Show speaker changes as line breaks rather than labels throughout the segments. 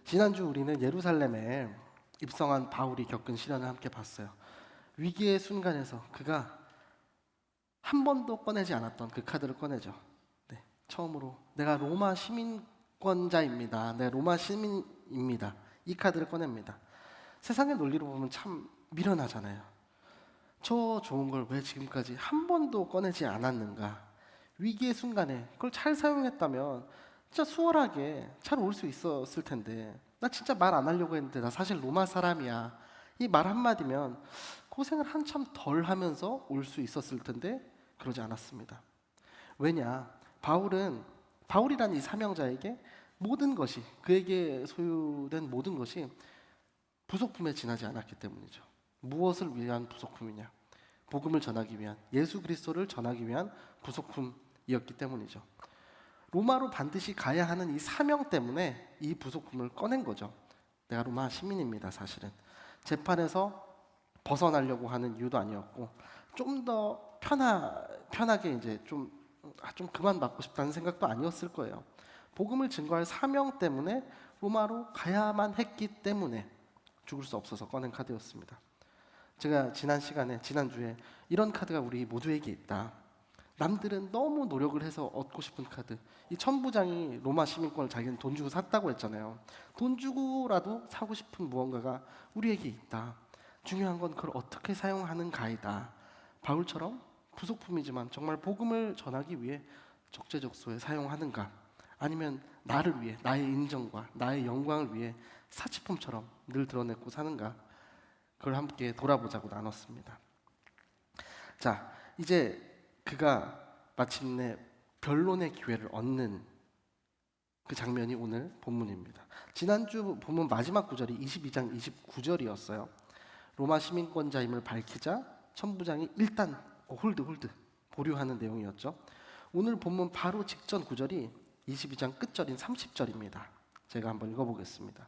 지난주 우리는 예루살렘에 입성한 바울이 겪은 시련을 함께 봤어요. 위기의 순간에서 그가 한 번도 꺼내지 않았던 그 카드를 꺼내죠. 네, 처음으로 내가 로마 시민권자입니다. 내가 로마 시민입니다. 이 카드를 꺼냅니다. 세상의 논리로 보면 참 미련하잖아요. 저 좋은 걸 왜 지금까지 한 번도 꺼내지 않았는가? 위기의 순간에 그걸 잘 사용했다면 진짜 수월하게 잘 올 수 있었을 텐데, 나 진짜 말 안 하려고 했는데 나 사실 로마 사람이야, 이 말 한마디면 고생을 한참 덜 하면서 올 수 있었을 텐데 그러지 않았습니다. 왜냐? 바울이라는 이 사명자에게 모든 것이, 그에게 소유된 모든 것이 부속품에 지나지 않았기 때문이죠. 무엇을 위한 부속품이냐? 복음을 전하기 위한, 예수 그리스도를 전하기 위한 부속품이었기 때문이죠. 로마로 반드시 가야 하는 이 사명 때문에 이 부속품을 꺼낸 거죠. 내가 로마 시민입니다. 사실은 재판에서 벗어나려고 하는 이유도 아니었고, 좀 더 편하게 이제 좀 그만 맞고 싶다는 생각도 아니었을 거예요. 복음을 증거할 사명 때문에 로마로 가야만 했기 때문에 죽을 수 없어서 꺼낸 카드였습니다. 제가 지난주에 이런 카드가 우리 모두에게 있다. 남들은 너무 노력을 해서 얻고 싶은 카드. 이 천부장이 로마 시민권을 자기는 돈 주고 샀다고 했잖아요. 돈 주고라도 사고 싶은 무언가가 우리에게 있다. 중요한 건 그걸 어떻게 사용하는가이다. 바울처럼 부속품이지만 정말 복음을 전하기 위해 적재적소에 사용하는가, 아니면 나를 위해, 나의 인정과 나의 영광을 위해 사치품처럼 늘 드러내고 사는가, 그걸 함께 돌아보자고 나눴습니다. 자, 이제 그가 마침내 변론의 기회를 얻는 그 장면이 오늘 본문입니다. 지난주 본문 마지막 구절이 22장 29절이었어요. 로마 시민권자임을 밝히자 천부장이 일단 홀드 보류하는 내용이었죠. 오늘 본문 바로 직전 구절이 22장 끝절인 30절입니다. 제가 한번 읽어보겠습니다.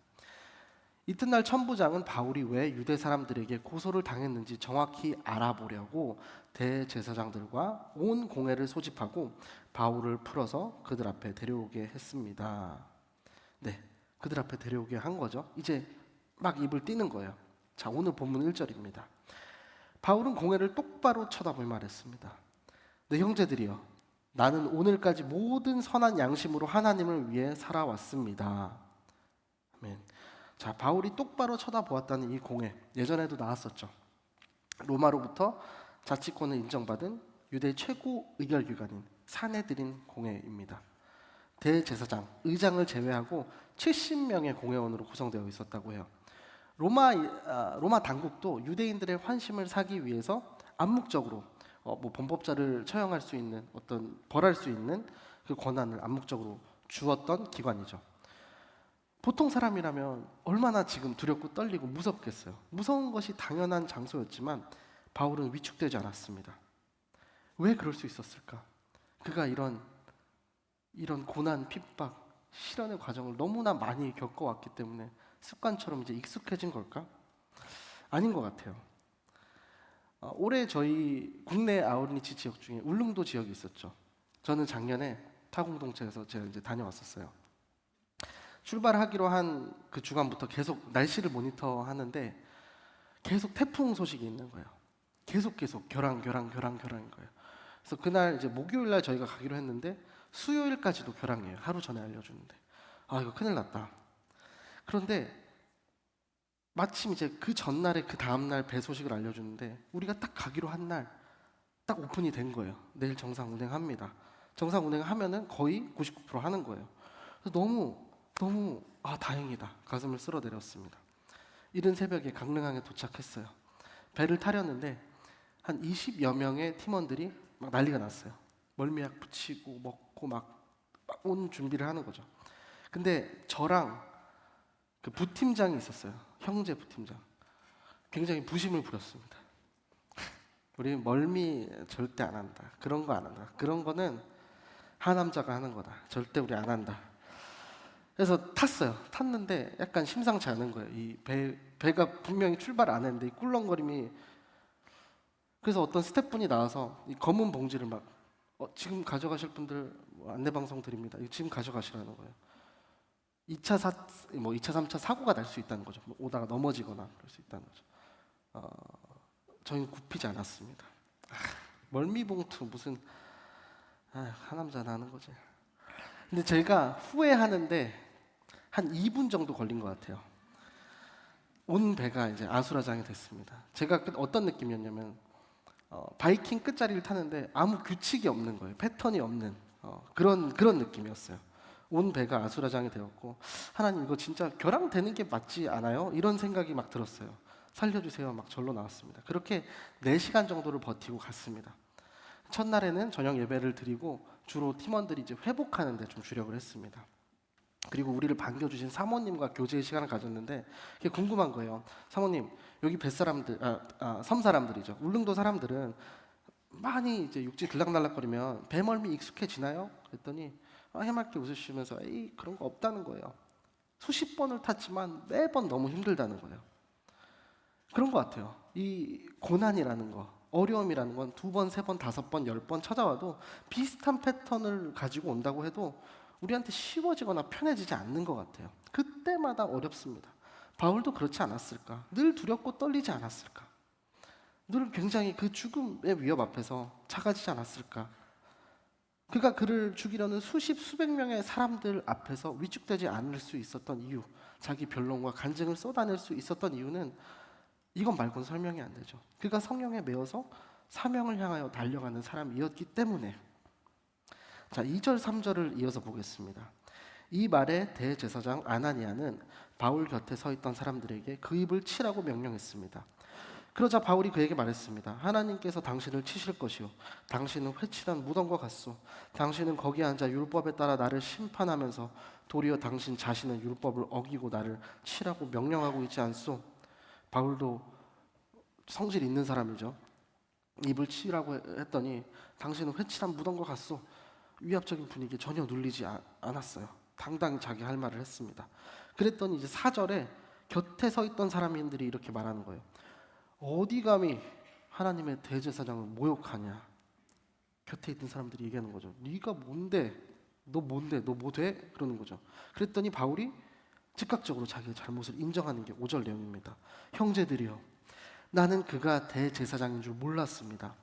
이튿날 천부장은 바울이 왜 유대 사람들에게 고소를 당했는지 정확히 알아보려고 대제사장들과 온 공회를 소집하고 바울을 풀어서 그들 앞에 데려오게 했습니다. 네, 그들 앞에 데려오게 한 거죠. 이제 막 입을 띄는 거예요. 자, 오늘 본문 1절입니다. 바울은 공회를 똑바로 쳐다보며 말했습니다. 네, 형제들이여, 나는 오늘까지 모든 선한 양심으로 하나님을 위해 살아왔습니다. 아멘. 자, 바울이 똑바로 쳐다보았다는 이 공회, 예전에도 나왔었죠. 로마로부터 자치권을 인정받은 유대 최고 의결기관인 사내드린 공회입니다. 대제사장, 의장을 제외하고 70명의 공회원으로 구성되어 있었다고 해요. 로마 당국도 유대인들의 환심을 사기 위해서 암묵적으로 범법자를 처형할 수 있는, 벌할 수 있는 그 권한을 암묵적으로 주었던 기관이죠. 보통 사람이라면 얼마나 지금 두렵고 떨리고 무섭겠어요. 무서운 것이 당연한 장소였지만 바울은 위축되지 않았습니다. 왜 그럴 수 있었을까? 그가 이런 고난, 핍박, 시련의 과정을 너무나 많이 겪어왔기 때문에 습관처럼 이제 익숙해진 걸까? 아닌 것 같아요. 올해 저희 국내 아우리니치 지역 중에 울릉도 지역이 있었죠. 저는 작년에 타공동체에서 제가 이제 다녀왔었어요. 출발하기로 한 그 주간부터 계속 날씨를 모니터하는데 계속 태풍 소식이 있는 거예요. 계속 결항인 거예요. 그래서 그날 이제 목요일 날 저희가 가기로 했는데 수요일까지도 결항이에요. 하루 전에 알려주는데, 아, 이거 큰일 났다. 그런데 마침 이제 그 전날에 그 다음날 배 소식을 알려주는데 우리가 딱 가기로 한 날 딱 오픈이 된 거예요. 내일 정상 운행합니다. 정상 운행하면은 거의 99% 하는 거예요. 그래서 너무 다행이다, 가슴을 쓸어내렸습니다. 이른 새벽에 강릉항에 도착했어요. 배를 타려는데 한 20여 명의 팀원들이 막 난리가 났어요. 멀미약 붙이고 먹고 막 온 준비를 하는 거죠. 근데 저랑 그 부팀장이 있었어요. 형제 부팀장. 굉장히 부심을 부렸습니다. 우리 멀미 절대 안 한다. 그런 거 안 한다. 그런 거는 하남자가 하는 거다. 절대 우리 안 한다. 그래서 탔는데 약간 심상치 않은 거예요. 이 배가 분명히 출발 안 했는데 이 꿀렁거림이. 그래서 어떤 스태프분이 나와서 이 검은 봉지를 막 지금 가져가실 분들 안내 방송 드립니다. 이거 지금 가져가시라는 거예요. 2차 3차 사고가 날 수 있다는 거죠. 뭐 오다가 넘어지거나 그럴 수 있다는 거죠. 어, 저희는 굽히지 않았습니다. 멀미봉투 무슨 하남자나 하는 거지. 근데 제가 후회하는데 한 2분 정도 걸린 것 같아요. 온 배가 이제 아수라장이 됐습니다. 제가 어떤 느낌이었냐면 바이킹 끝자리를 타는데 아무 규칙이 없는 거예요. 패턴이 없는 그런 느낌이었어요. 온 배가 아수라장이 되었고 하나님 이거 진짜 결항되는 게 맞지 않아요? 이런 생각이 막 들었어요. 살려주세요. 막 절로 나왔습니다. 그렇게 4시간 정도를 버티고 갔습니다. 첫날에는 저녁 예배를 드리고 주로 팀원들이 이제 회복하는 데 좀 주력을 했습니다. 그리고 우리를 반겨주신 사모님과 교제의 시간을 가졌는데 그게 궁금한 거예요. 사모님, 여기 뱃사람들, 섬 사람들이죠. 울릉도 사람들은 많이 이제 육지 들락날락거리면 배멀미 익숙해지나요? 그랬더니 해맑게 웃으시면서 에이 그런 거 없다는 거예요. 수십 번을 탔지만 매번 너무 힘들다는 거예요. 그런 것 같아요. 이 고난이라는 거, 어려움이라는 건 2번, 3번, 5번, 10번 찾아와도 비슷한 패턴을 가지고 온다고 해도 우리한테 쉬워지거나 편해지지 않는 것 같아요. 그때마다 어렵습니다. 바울도 그렇지 않았을까? 늘 두렵고 떨리지 않았을까? 늘 굉장히 그 죽음의 위협 앞에서 작아지지 않았을까? 그가 그를 죽이려는 수백 명의 사람들 앞에서 위축되지 않을 수 있었던 이유, 자기 변론과 간증을 쏟아낼 수 있었던 이유는 이건 말고는 설명이 안 되죠. 그가 성령에 매여서 사명을 향하여 달려가는 사람이었기 때문에. 자, 2절 3절을 이어서 보겠습니다. 이 말에 대제사장 아나니아는 바울 곁에 서 있던 사람들에게 그 입을 치라고 명령했습니다. 그러자 바울이 그에게 말했습니다. 하나님께서 당신을 치실 것이요 당신은 회칠한 무덤과 같소. 당신은 거기 앉아 율법에 따라 나를 심판하면서 도리어 당신 자신은 율법을 어기고 나를 치라고 명령하고 있지 않소. 바울도 성질 있는 사람이죠. 입을 치라고 했더니 당신은 회칠한 무덤과 같소. 위압적인 분위기에 전혀 눌리지 않았어요. 당당히 자기 할 말을 했습니다. 그랬더니 이제 4절에 곁에 서 있던 사람들이 이렇게 말하는 거예요. 어디 감히 하나님의 대제사장을 모욕하냐. 곁에 있던 사람들이 얘기하는 거죠. 네가 뭔데? 너 뭔데? 너 뭐 돼? 그러는 거죠. 그랬더니 바울이 즉각적으로 자기의 잘못을 인정하는 게 5절 내용입니다. 형제들이여, 나는 그가 대제사장인 줄 몰랐습니다.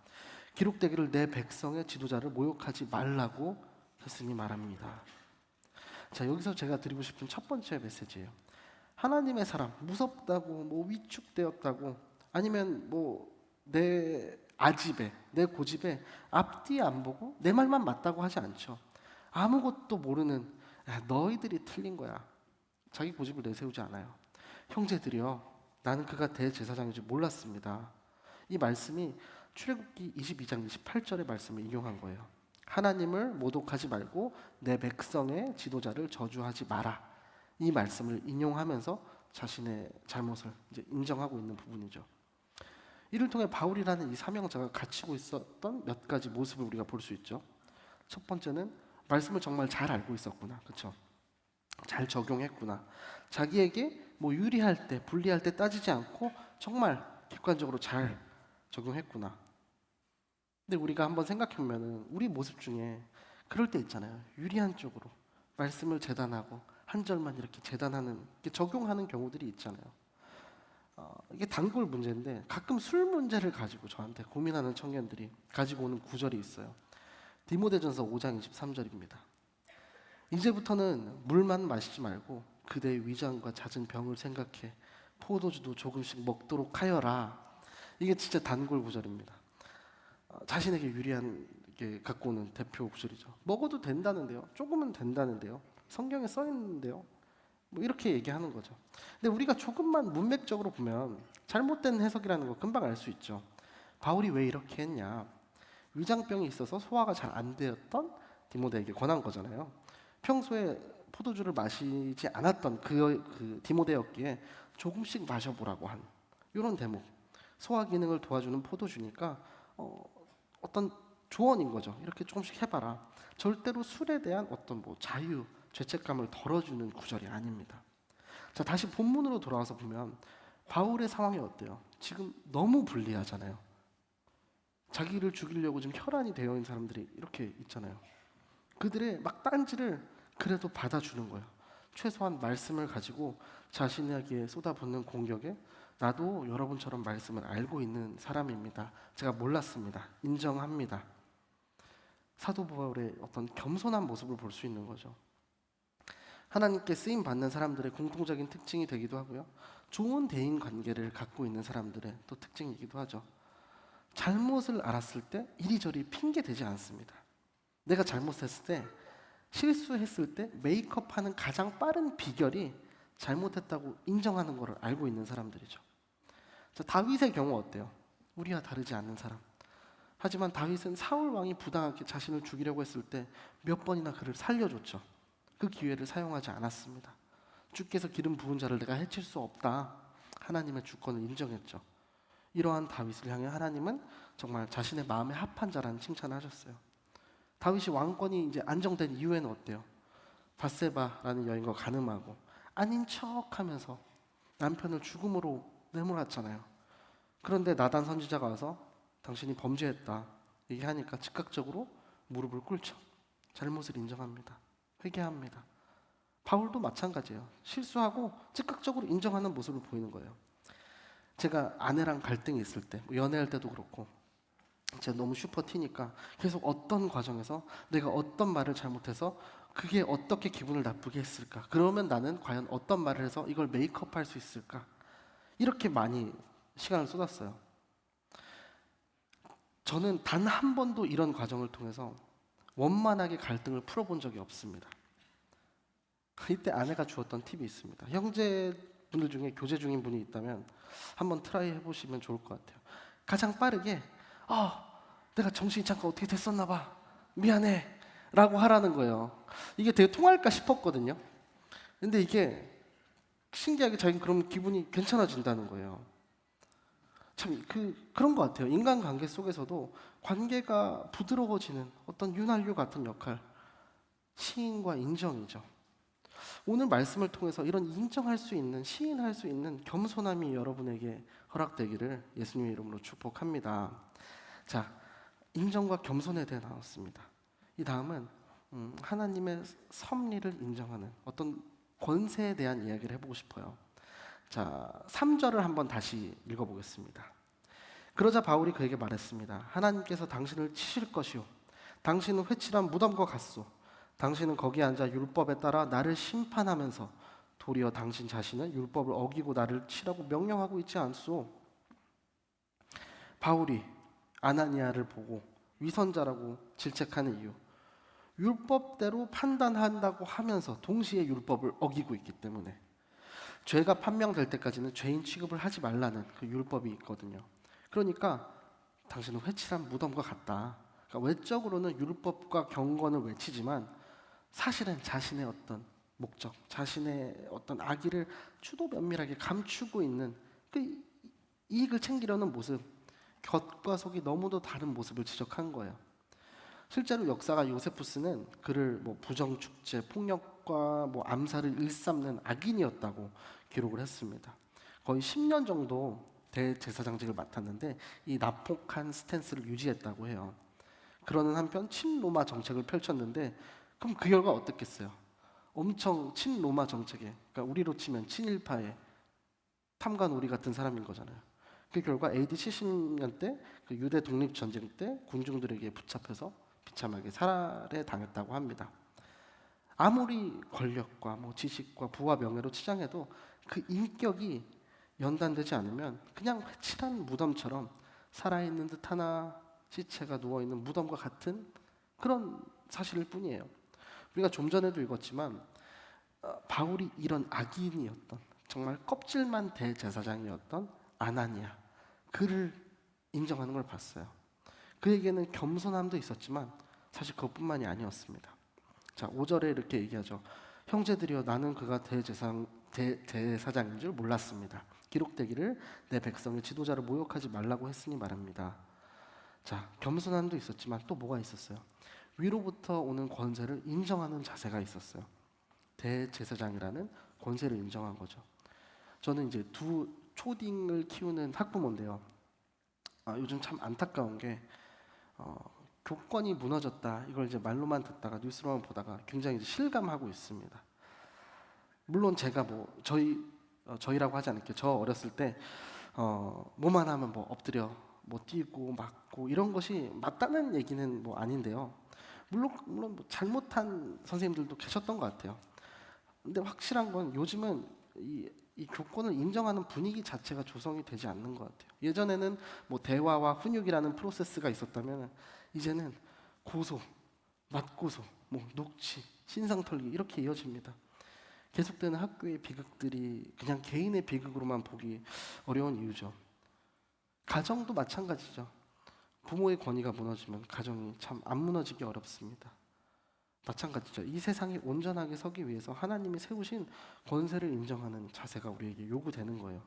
기록되기를 내 백성의 지도자를 모욕하지 말라고 했으니 말합니다. 자, 여기서 제가 드리고 싶은 첫 번째 메시지예요. 하나님의 사람, 무섭다고 뭐 위축되었다고 아니면 뭐 내 아집에 내 고집에 앞뒤 안 보고 내 말만 맞다고 하지 않죠. 아무것도 모르는 너희들이 틀린 거야. 자기 고집을 내세우지 않아요. 형제들이여, 나는 그가 대제사장인 줄 몰랐습니다. 이 말씀이 출애굽기 22장 28절의 말씀을 인용한 거예요. 하나님을 모독하지 말고 내 백성의 지도자를 저주하지 마라. 이 말씀을 인용하면서 자신의 잘못을 이제 인정하고 있는 부분이죠. 이를 통해 바울이라는 이 사명자가 갖추고 있었던 몇 가지 모습을 우리가 볼 수 있죠. 첫 번째는 말씀을 정말 잘 알고 있었구나. 그렇죠? 잘 적용했구나. 자기에게 뭐 유리할 때, 불리할 때 따지지 않고 정말 객관적으로 잘 적용했구나. 근데 우리가 한번 생각해 보면은 우리 모습 중에 그럴 때 있잖아요. 유리한 쪽으로 말씀을 재단하고 한 절만 이렇게 재단하는, 이렇게 적용하는 경우들이 있잖아요. 이게 단골 문제인데 가끔 술 문제를 가지고 저한테 고민하는 청년들이 가지고 오는 구절이 있어요. 디모데전서 5장 23절입니다. 이제부터는 물만 마시지 말고 그대의 위장과 잦은 병을 생각해 포도주도 조금씩 먹도록 하여라. 이게 진짜 단골 구절입니다. 자신에게 유리한 게 갖고 오는 대표 구절이죠. 먹어도 된다는데요. 조금은 된다는데요. 성경에 써 있는데요. 뭐 이렇게 얘기하는 거죠. 근데 우리가 조금만 문맥적으로 보면 잘못된 해석이라는 거 금방 알 수 있죠. 바울이 왜 이렇게 했냐? 위장병이 있어서 소화가 잘 안 되었던 디모데에게 권한 거잖아요. 평소에 포도주를 마시지 않았던 그 디모데였기에 조금씩 마셔보라고 한 이런 대목. 소화 기능을 도와주는 포도주니까 어떤 조언인 거죠. 이렇게 조금씩 해봐라. 절대로 술에 대한 어떤 뭐 자유, 죄책감을 덜어주는 구절이 아닙니다. 자, 다시 본문으로 돌아와서 보면 바울의 상황이 어때요? 지금 너무 불리하잖아요. 자기를 죽이려고 지금 혈안이 되어 있는 사람들이 이렇게 있잖아요. 그들의 막 딴지를 그래도 받아주는 거예요. 최소한 말씀을 가지고 자신에게 쏟아붓는 공격에 나도 여러분처럼 말씀을 알고 있는 사람입니다. 제가 몰랐습니다. 인정합니다. 사도 바울의 어떤 겸손한 모습을 볼 수 있는 거죠. 하나님께 쓰임 받는 사람들의 공통적인 특징이 되기도 하고요. 좋은 대인 관계를 갖고 있는 사람들의 또 특징이기도 하죠. 잘못을 알았을 때 이리저리 핑계 대지 않습니다. 내가 잘못했을 때, 실수했을 때 메이크업하는 가장 빠른 비결이 잘못했다고 인정하는 것을 알고 있는 사람들이죠. 자, 다윗의 경우 어때요? 우리와 다르지 않는 사람. 하지만 다윗은 사울 왕이 부당하게 자신을 죽이려고 했을 때 몇 번이나 그를 살려줬죠. 그 기회를 사용하지 않았습니다. 주께서 기름 부은 자를 내가 해칠 수 없다. 하나님의 주권을 인정했죠. 이러한 다윗을 향해 하나님은 정말 자신의 마음에 합한 자라는 칭찬을 하셨어요. 다윗이 왕권이 이제 안정된 이후에는 어때요? 밧세바라는 여인과 간음하고 아닌 척하면서 남편을 죽음으로 내몰았잖아요. 그런데 나단 선지자가 와서 당신이 범죄했다 얘기하니까 즉각적으로 무릎을 꿇죠. 잘못을 인정합니다. 회개합니다. 바울도 마찬가지예요. 실수하고 즉각적으로 인정하는 모습을 보이는 거예요. 제가 아내랑 갈등이 있을 때, 연애할 때도 그렇고 제가 너무 슈퍼티니까 계속 어떤 과정에서 내가 어떤 말을 잘못해서 그게 어떻게 기분을 나쁘게 했을까? 그러면 나는 과연 어떤 말을 해서 이걸 메이크업할 수 있을까? 이렇게 많이 시간을 쏟았어요. 저는 단 한 번도 이런 과정을 통해서 원만하게 갈등을 풀어본 적이 없습니다. 이때 아내가 주었던 팁이 있습니다. 형제분들 중에 교제 중인 분이 있다면 한번 트라이 해보시면 좋을 것 같아요. 가장 빠르게 내가 정신이 잠깐 어떻게 됐었나 봐. 미안해 라고 하라는 거예요. 이게 되게 통할까 싶었거든요. 근데 이게 신기하게 자기는 그러면 기분이 괜찮아진다는 거예요. 참 그런 것 같아요. 인간관계 속에서도 관계가 부드러워지는 어떤 윤활유 같은 역할, 시인과 인정이죠. 오늘 말씀을 통해서 이런 인정할 수 있는, 시인할 수 있는 겸손함이 여러분에게 허락되기를 예수님의 이름으로 축복합니다. 자, 인정과 겸손에 대해 나눴습니다. 이 다음은 하나님의 섭리를 인정하는 어떤 권세에 대한 이야기를 해보고 싶어요. 자, 3절을 한번 다시 읽어보겠습니다. 그러자 바울이 그에게 말했습니다. 하나님께서 당신을 치실 것이요 당신은 회칠한 무덤과 같소. 당신은 거기에 앉아 율법에 따라 나를 심판하면서 도리어 당신 자신은 율법을 어기고 나를 치라고 명령하고 있지 않소. 바울이 아나니아를 보고 위선자라고 질책하는 이유, 율법대로 판단한다고 하면서 동시에 율법을 어기고 있기 때문에 죄가 판명될 때까지는 죄인 취급을 하지 말라는 그 율법이 있거든요. 그러니까 당신은 회칠한 무덤과 같다. 그러니까 외적으로는 율법과 경건을 외치지만 사실은 자신의 어떤 목적, 자신의 어떤 악의를 추도 면밀하게 감추고 있는 그 이익을 챙기려는 모습, 겉과 속이 너무도 다른 모습을 지적한 거예요. 실제로 역사가 요세푸스는 그를 부정축제, 폭력과 암살을 일삼는 악인이었다고 기록을 했습니다. 거의 10년 정도 대제사장직을 맡았는데 이 난폭한 스탠스를 유지했다고 해요. 그러는 한편 친로마 정책을 펼쳤는데 그럼 그 결과 어떻겠어요? 엄청 친로마 정책에, 그러니까 우리로 치면 친일파의 탐관오리 같은 사람인 거잖아요. 그 결과 AD 70년대 그 유대 독립 전쟁 때 군중들에게 붙잡혀서 비참하게 살해당했다고 합니다. 아무리 권력과 지식과 부와 명예로 치장해도 그 인격이 연단되지 않으면 그냥 회칠한 무덤처럼 살아있는 듯 하나 시체가 누워있는 무덤과 같은 그런 사실일 뿐이에요. 우리가 좀 전에도 읽었지만 바울이 이런 악인이었던, 정말 껍질만 대제사장이었던 아나니아, 그를 인정하는 걸 봤어요. 그에게는 겸손함도 있었지만 사실 그것뿐만이 아니었습니다. 자, 5절에 이렇게 얘기하죠. 형제들이여, 나는 그가 대제사장인 줄 몰랐습니다. 기록되기를 내 백성의 지도자를 모욕하지 말라고 했으니 말합니다. 자, 겸손함도 있었지만 또 뭐가 있었어요? 위로부터 오는 권세를 인정하는 자세가 있었어요. 대제사장이라는 권세를 인정한 거죠. 저는 이제 두 초딩을 키우는 학부모인데요. 요즘 참 안타까운 게 교권이 무너졌다, 이걸 이제 말로만 듣다가 뉴스로만 보다가 굉장히 이제 실감하고 있습니다. 물론 제가 뭐 저희라고 하지 않을게요. 저 어렸을 때 뭐만 하면 뭐 엎드려 뭐 뛰고 맞고 이런 것이 맞다는 얘기는 뭐 아닌데요. 물론 뭐 잘못한 선생님들도 계셨던 것 같아요. 근데 확실한 건 요즘은 이 교권을 인정하는 분위기 자체가 조성이 되지 않는 것 같아요. 예전에는 뭐 대화와 훈육이라는 프로세스가 있었다면 이제는 고소, 맞고소, 뭐 녹취, 신상털기 이렇게 이어집니다. 계속되는 학교의 비극들이 그냥 개인의 비극으로만 보기 어려운 이유죠. 가정도 마찬가지죠. 부모의 권위가 무너지면 가정이 참 안 무너지기 어렵습니다. 마찬가지죠. 이 세상이 온전하게 서기 위해서 하나님이 세우신 권세를 인정하는 자세가 우리에게 요구되는 거예요.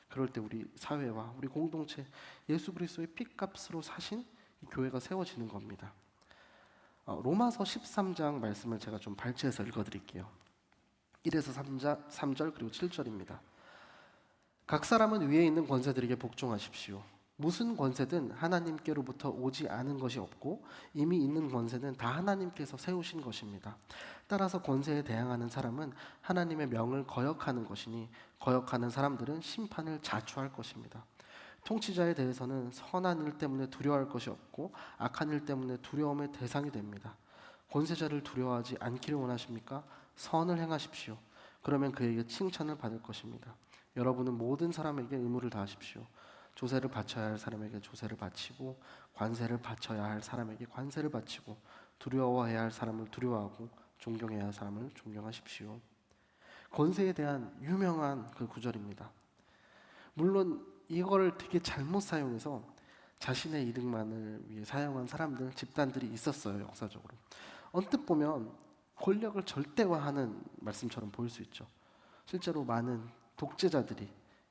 그럴 때 우리 사회와 우리 공동체, 예수 그리스도의 피값으로 사신 이 교회가 세워지는 겁니다. 로마서 13장 말씀을 제가 좀 발췌해서 읽어드릴게요. 1에서 3절 그리고 7절입니다. 각 사람은 위에 있는 권세들에게 복종하십시오. 무슨 권세든 하나님께로부터 오지 않은 것이 없고 이미 있는 권세는 다 하나님께서 세우신 것입니다. 따라서 권세에 대항하는 사람은 하나님의 명을 거역하는 것이니 거역하는 사람들은 심판을 자초할 것입니다. 통치자에 대해서는 선한 일 때문에 두려워할 것이 없고 악한 일 때문에 두려움의 대상이 됩니다. 권세자를 두려워하지 않기를 원하십니까? 선을 행하십시오. 그러면 그에게 칭찬을 받을 것입니다. 여러분은 모든 사람에게 의무를 다하십시오. 조세를 바쳐야 할 사람에게 조세를 바치고 관세를 바쳐야 할 사람에게 관세를 바치고 두려워해야 할 사람을 두려워하고 존경해야 할 사람을 존경하십시오. 권세에 대한 유명한 그 구절입니다. 물론 이걸 되게 잘못 사용해서 자신의 이득만을 위해 사용한 사람들, 집단들이 있었어요. 역사적으로. 언뜻 보면 권력을 절대화하는 말씀처럼 보일 수 있죠. 실제로 많은 독재자들이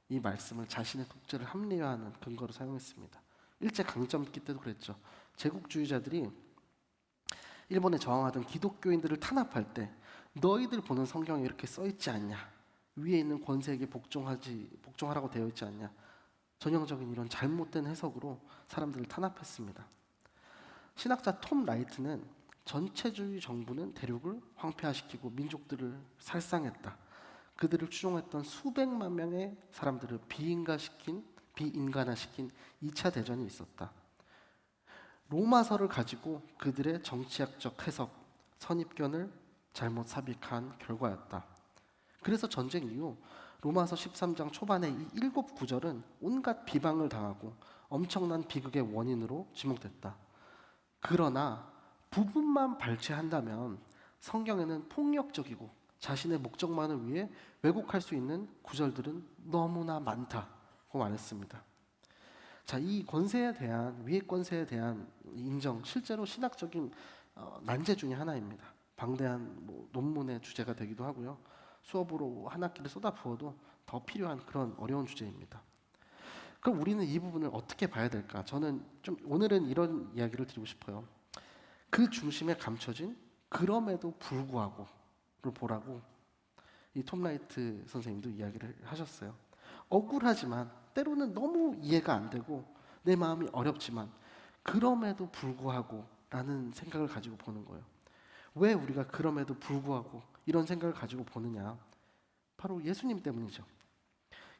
이 말씀을 자신의 독재를 합리화하는 근거로 사용했습니다. 일제 강점기 때도 그랬죠. 제국주의자들이 일본에 저항하던 기독교인들을 탄압할 때 너희들 보는 성경에 이렇게 써 있지 않냐? 위에 있는 권세에게 복종하라고 되어 있지 않냐? 전형적인 이런 잘못된 해석으로 사람들을 탄압했습니다. 신학자 톰 라이트는 전체주의 정부는 대륙을 황폐화시키고 민족들을 살상했다. 그들을 추종했던 수백만 명의 사람들을 비인간화시킨 2차 대전이 있었다. 로마서를 가지고 그들의 정치학적 해석, 선입견을 잘못 삽입한 결과였다. 그래서 전쟁 이후 로마서 13장 초반의 이 7구절은 온갖 비방을 당하고 엄청난 비극의 원인으로 지목됐다. 그러나 부분만 발췌한다면 성경에는 폭력적이고 자신의 목적만을 위해 왜곡할 수 있는 구절들은 너무나 많다고 말했습니다. 자, 이 권세에 대한 위의 권세에 대한 인정, 실제로 신학적인 난제 중에 하나입니다. 방대한 논문의 주제가 되기도 하고요. 수업으로 한 학기를 쏟아부어도 더 필요한 그런 어려운 주제입니다. 그럼 우리는 이 부분을 어떻게 봐야 될까? 저는 좀 오늘은 이런 이야기를 드리고 싶어요. 그 중심에 감춰진 그럼에도 불구하고를 보라고 이 톰 라이트 선생님도 이야기를 하셨어요. 억울하지만 때로는 너무 이해가 안 되고 내 마음이 어렵지만 그럼에도 불구하고라는 생각을 가지고 보는 거예요. 왜 우리가 그럼에도 불구하고 이런 생각을 가지고 보느냐? 바로 예수님 때문이죠.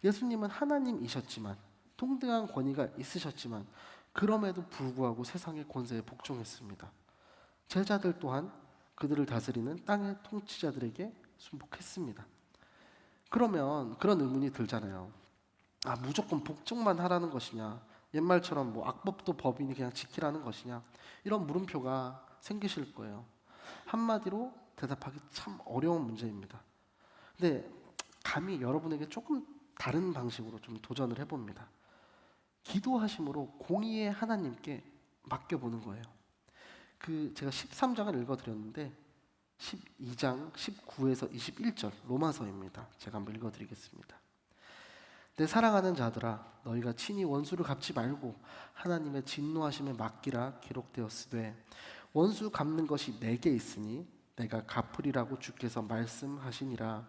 예수님은 하나님이셨지만 동등한 권위가 있으셨지만 그럼에도 불구하고 세상의 권세에 복종했습니다. 제자들 또한 그들을 다스리는 땅의 통치자들에게 순복했습니다. 그러면 그런 의문이 들잖아요. 무조건 복종만 하라는 것이냐? 옛말처럼 악법도 법이니 그냥 지키라는 것이냐? 이런 물음표가 생기실 거예요. 한마디로 대답하기 참 어려운 문제입니다. 근데 감히 여러분에게 조금 다른 방식으로 좀 도전을 해봅니다. 기도하심으로 공의의 하나님께 맡겨보는 거예요. 제가 13장을 읽어드렸는데 12장 19에서 21절 로마서입니다. 제가 한번 읽어드리겠습니다. 내 사랑하는 자들아 너희가 친히 원수를 갚지 말고 하나님의 진노하심에 맡기라 기록되었으되 원수 갚는 것이 내게 있으니 내가 갚으리라고 주께서 말씀하시니라.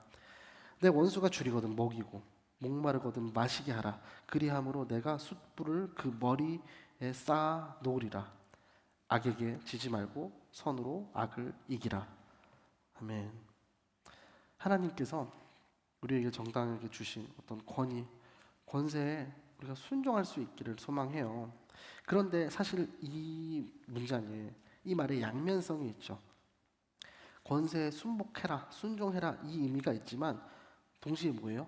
내 원수가 줄이거든 먹이고 목마르거든 마시게 하라. 그리함으로 내가 숯불을 그 머리에 쌓아 놓으리라. 악에게 지지 말고 선으로 악을 이기라. 아멘. 하나님께서 우리에게 정당하게 주신 어떤 권위, 권세에 우리가 순종할 수 있기를 소망해요. 그런데 사실 이 문장에 이 말에 양면성이 있죠. 권세에 순복해라, 순종해라 이 의미가 있지만 동시에 뭐예요?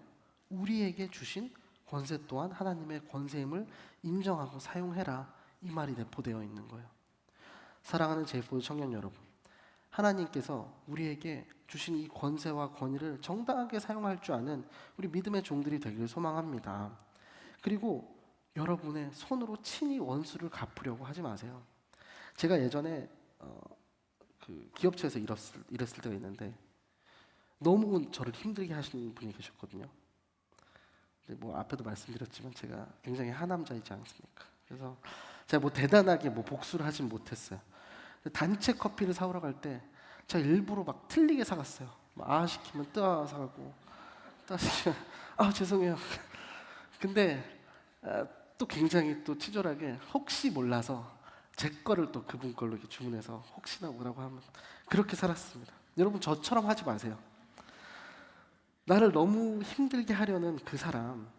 우리에게 주신 권세 또한 하나님의 권세임을 인정하고 사용해라 이 말이 내포되어 있는 거예요. 사랑하는 제이포드 청년 여러분, 하나님께서 우리에게 주신 이 권세와 권위를 정당하게 사용할 줄 아는 우리 믿음의 종들이 되기를 소망합니다. 그리고 여러분의 손으로 친히 원수를 갚으려고 하지 마세요. 제가 예전에 그 기업체에서 일했을 때가 있는데 너무 저를 힘들게 하시는 분이 계셨거든요. 근데 뭐 앞에도 말씀드렸지만 제가 굉장히 하남자이지 않습니까? 그래서 제가 뭐 대단하게 뭐 복수를 하진 못했어요. 단체 커피를 사오러 갈 때 제가 일부러 막 틀리게 사갔어요. 아 시키면 뜨아 사가고 따 시키면 아 죄송해요. 근데 또 굉장히 또 치졸하게 혹시 몰라서 제 거를 또 그분 걸로 이렇게 주문해서 혹시나 뭐라고 하면 그렇게 살았습니다. 여러분 저처럼 하지 마세요. 나를 너무 힘들게 하려는 그 사람,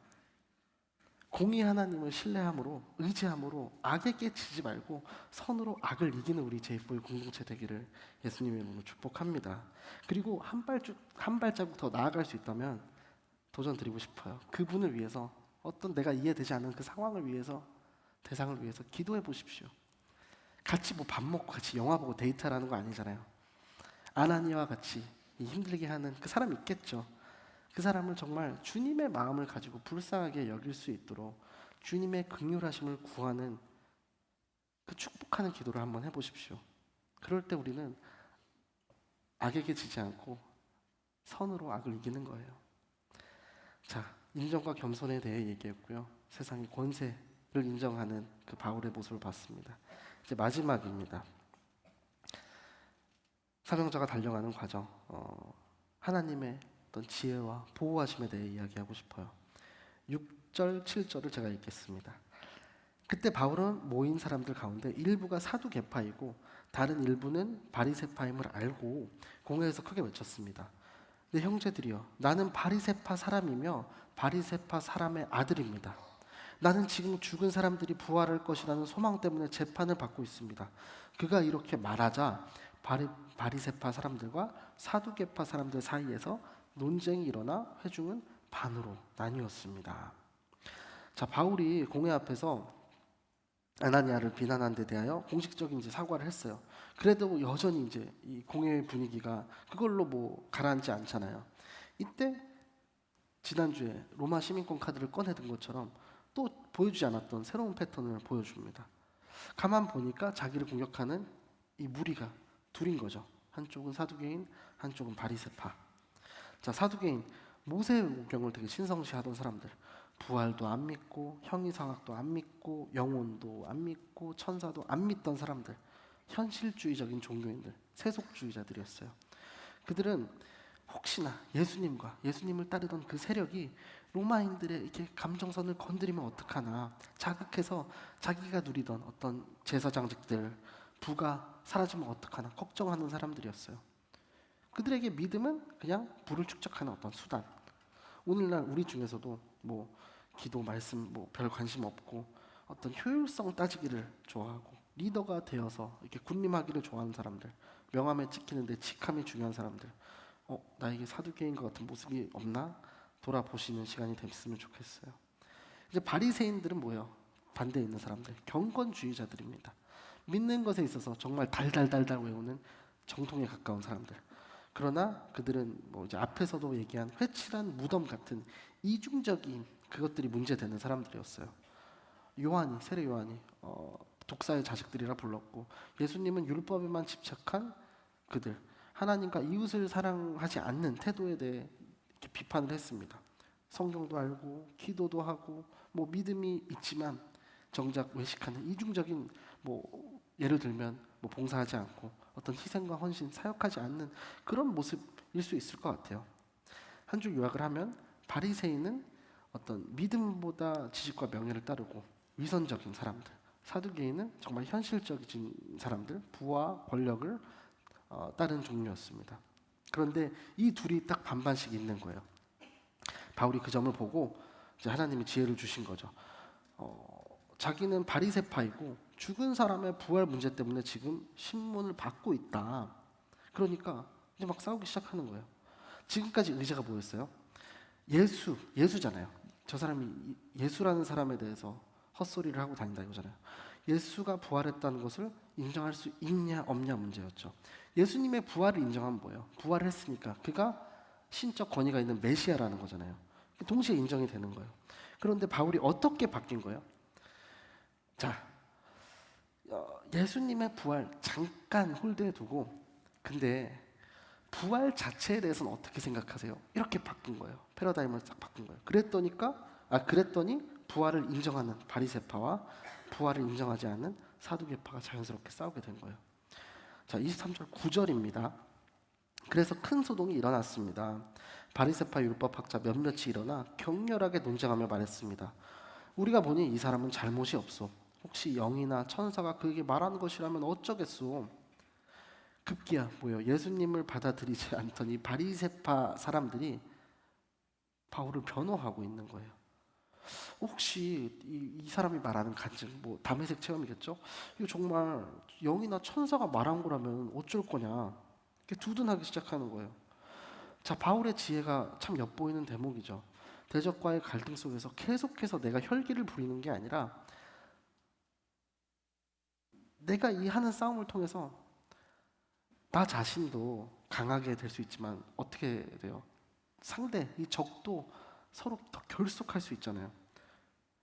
공의 하나님을 신뢰함으로 의지함으로 악에게 지지 말고 선으로 악을 이기는 우리 제이포의 공동체 되기를 예수님의 이름으로 축복합니다. 그리고 한 발자국 더 나아갈 수 있다면 도전 드리고 싶어요. 그분을 위해서 어떤 내가 이해되지 않는 그 상황을 위해서 대상을 위해서 기도해 보십시오. 같이 뭐 밥 먹고 같이 영화 보고 데이트하라는 거 아니잖아요. 아나니아와 같이 힘들게 하는 그 사람 있겠죠. 그 사람을 정말 주님의 마음을 가지고 불쌍하게 여길 수 있도록 주님의 긍휼하심을 구하는 그 축복하는 기도를 한번 해보십시오. 그럴 때 우리는 악에게 지지 않고 선으로 악을 이기는 거예요. 자, 인정과 겸손에 대해 얘기했고요. 세상의 권세를 인정하는 그 바울의 모습을 봤습니다. 이제 마지막입니다. 사명자가 달려가는 과정, 하나님의 어떤 지혜와 보호하심에 대해 이야기하고 싶어요. 6절, 7절을 제가 읽겠습니다. 그때 바울은 모인 사람들 가운데 일부가 사두개파이고 다른 일부는 바리새파임을 알고 공회에서 크게 외쳤습니다. 내 형제들이여, 나는 바리새파 사람이며 바리새파 사람의 아들입니다. 나는 지금 죽은 사람들이 부활할 것이라는 소망 때문에 재판을 받고 있습니다. 그가 이렇게 말하자 바리새파 사람들과 사두개파 사람들 사이에서 논쟁이 일어나 회중은 반으로 나뉘었습니다. 자, 바울이 공회 앞에서 아나니아를 비난한 데 대하여 공식적인 이제 사과를 했어요. 그래도 여전히 이제 이 공회 분위기가 그걸로 뭐 가라앉지 않잖아요. 이때 지난주에 로마 시민권 카드를 꺼내든 것처럼 또 보여주지 않았던 새로운 패턴을 보여줍니다. 가만 보니까 자기를 공격하는 이 무리가 둘인 거죠. 한쪽은 사두개인, 한쪽은 바리새파. 자, 사두개인, 모세오경을 되게 신성시하던 사람들, 부활도 안 믿고 형이상학도 안 믿고 영혼도 안 믿고 천사도 안 믿던 사람들, 현실주의적인 종교인들, 세속주의자들이었어요. 그들은 혹시나 예수님을 따르던 그 세력이 로마인들의 이렇게 감정선을 건드리면 어떡하나 자극해서 자기가 누리던 어떤 제사장직들, 부가 사라지면 어떡하나 걱정하는 사람들이었어요. 그들에게 믿음은 그냥 부를 축적하는 어떤 수단. 오늘날 우리 중에서도 뭐 기도, 말씀 뭐 별 관심 없고 어떤 효율성 따지기를 좋아하고 리더가 되어서 이렇게 군림하기를 좋아하는 사람들, 명함에 찍히는데 직함이 중요한 사람들, 나에게 사두개인 것 같은 모습이 없나 돌아보시는 시간이 됐으면 좋겠어요. 이제 바리새인들은 뭐예요? 반대에 있는 사람들, 경건주의자들입니다. 믿는 것에 있어서 정말 달달달달 외우는 정통에 가까운 사람들. 그러나 그들은 뭐 이제 앞에서도 얘기한 회칠한 무덤 같은 이중적인 그것들이 문제되는 사람들이었어요. 세례 요한이 독사의 자식들이라 불렀고 예수님은 율법에만 집착한 그들, 하나님과 이웃을 사랑하지 않는 태도에 대해 이렇게 비판을 했습니다. 성경도 알고 기도도 하고 뭐 믿음이 있지만 정작 외식하는 이중적인 뭐 예를 들면 뭐 봉사하지 않고 어떤 희생과 헌신, 사역하지 않는 그런 모습일 수 있을 것 같아요. 한 줄 요약을 하면 바리새인은 어떤 믿음보다 지식과 명예를 따르고 위선적인 사람들, 사두개인은 정말 현실적인 사람들, 부와 권력을 따른 종류였습니다. 그런데 이 둘이 딱 반반씩 있는 거예요. 바울이 그 점을 보고 이제 하나님이 지혜를 주신 거죠. 자기는 바리새파이고 죽은 사람의 부활 문제 때문에 지금 신문을 받고 있다. 그러니까 이제 막 싸우기 시작하는 거예요. 지금까지 의제가 뭐였어요? 예수잖아요. 저 사람이 예수라는 사람에 대해서 헛소리를 하고 다닌다 이거잖아요. 예수가 부활했다는 것을 인정할 수 있냐 없냐 문제였죠. 예수님의 부활을 인정하면 뭐예요? 부활을 했으니까 그가 신적 권위가 있는 메시아라는 거잖아요. 동시에 인정이 되는 거예요. 그런데 바울이 어떻게 바뀐 거예요? 자, 예수님의 부활 잠깐 홀드해 두고, 근데 부활 자체에 대해서는 어떻게 생각하세요? 이렇게 바꾼 거예요. 패러다임을 싹 바꾼 거예요. 그랬더니 부활을 인정하는 바리새파와 부활을 인정하지 않는 사두개파가 자연스럽게 싸우게 된 거예요. 자, 23절 9절입니다. 그래서 큰 소동이 일어났습니다. 바리새파 율법학자 몇몇이 일어나 격렬하게 논쟁하며 말했습니다. 우리가 보니 이 사람은 잘못이 없소. 혹시 영이나 천사가 그에게 말하는 것이라면 어쩌겠소. 급기야 뭐예요? 예수님을 받아들이지 않던 이 바리새파 사람들이 바울을 변호하고 있는 거예요. 혹시 이 사람이 말하는 간증, 뭐 담에색 체험이겠죠? 이거 정말 영이나 천사가 말한 거라면 어쩔 거냐? 이렇게 두둔하기 시작하는 거예요. 자, 바울의 지혜가 참 엿보이는 대목이죠. 대적과의 갈등 속에서 계속해서 내가 혈기를 부리는 게 아니라 내가 이 하는 싸움을 통해서 나 자신도 강하게 될 수 있지만 어떻게 돼요? 상대, 이 적도 서로 더 결속할 수 있잖아요.